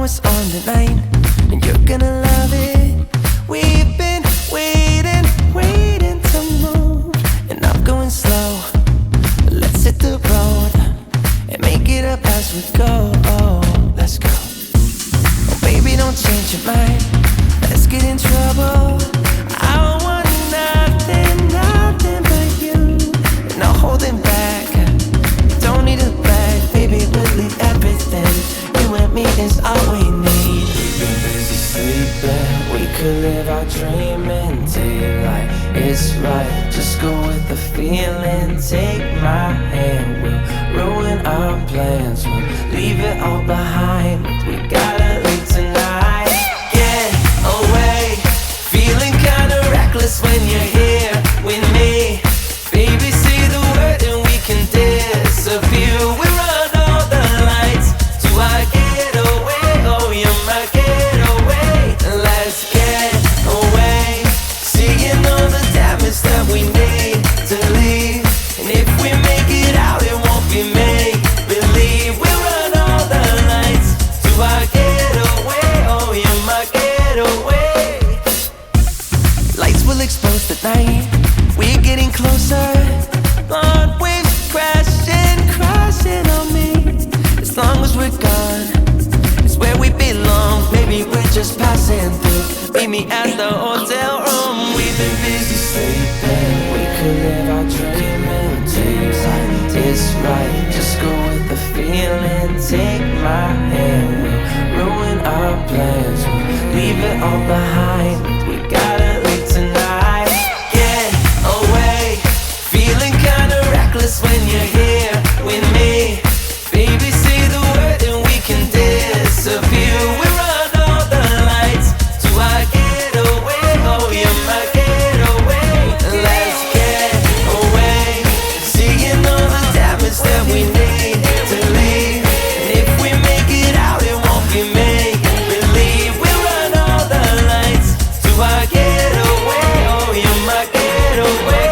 what's on tonight, and you're gonna love it. We've been waiting to move, and I'm going slow. Let's hit the road and make it up as we go. Oh, let's go. Oh, baby, don't change your mind. Let's get in trouble. I want nothing but you. No holding back. Don't need a bag, baby. We'll leave everything. You and me is all we need. We've been busy sleeping. We could live our dream in daylight. It's right. Just go with the feeling. Take my hand. We'll ruin our plans. We'll leave it all behind. We gotta leave tonight. Get away. Feeling kinda reckless when you're here with me. Baby, say the word and we can disappear. We run all the lights to our getaway. Oh, you're my getaway. Let's get away. Seeing all the damage that we need to leave. And if we make it out, it won't be make believe. We run all the lights to our getaway. Oh, you're my getaway. Lights will expose the night. We're getting closer. Blonde waves crashing on me. As long as we're gone, it's where we belong. Maybe we're just passing through. Meet me at the hotel room. We've been busy sleeping. We could live our dream in daylight. It's right. Just go with the feeling. Take my hand. We'll ruin our plans. We'll leave it all behind. We gotta leave tonight. Get away. Feeling kinda reckless when you're here with me. Baby, say the word and we can disappear. We run all the lights to our getaway. Oh, you're my getaway. Let's get away. Seeing all the damage that we need to leave. And if we make it out, it won't be make believe. We run all the lights to our getaway. Oh, you're my getaway.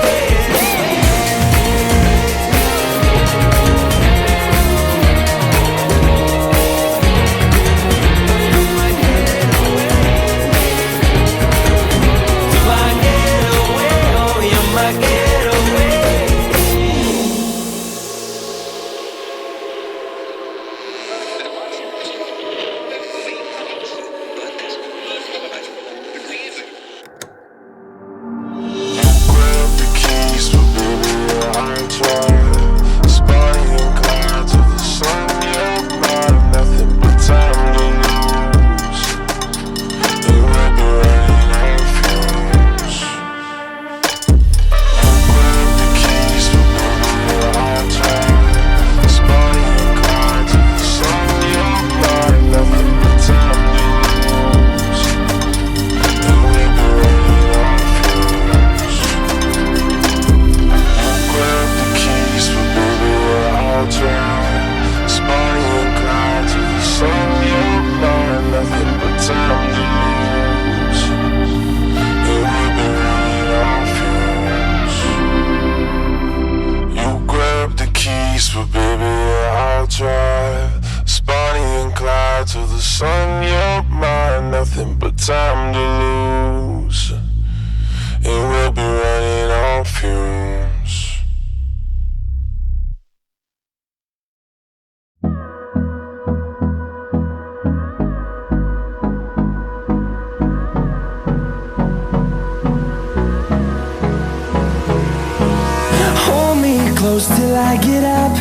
Till I get up,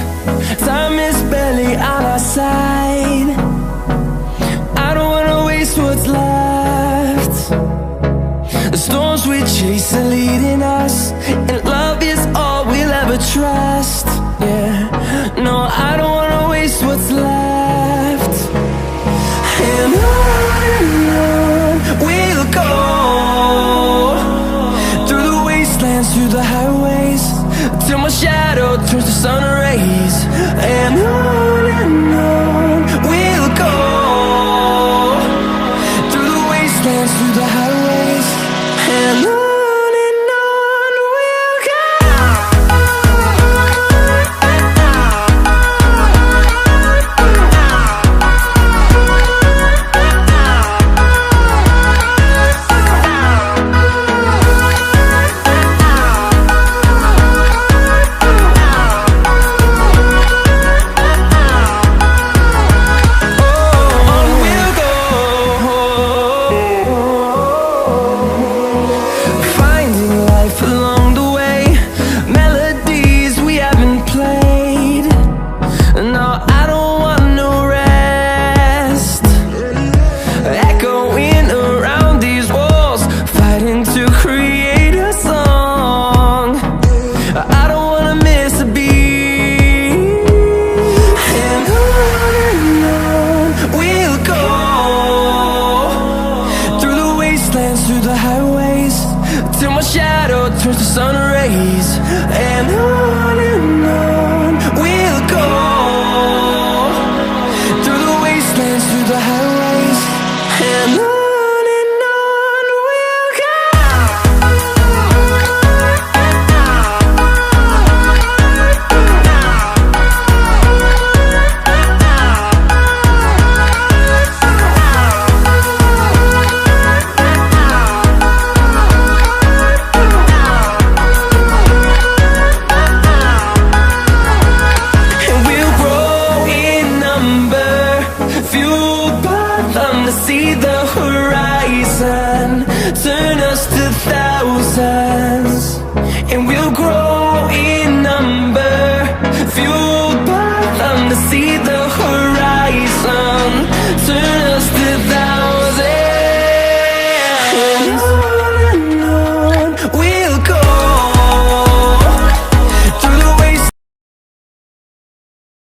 time is barely on our side. I don't wanna waste what's left. The storms we chase are leading us, and love is all we'll ever trust. Yeah, no, I don't wanna waste what's left. And on we'll go, through the wastelands, through the highways, till my shadow turns to sun rays. And on we'll go, through the wastelands, through the highways. And on we'll go. sun rays and the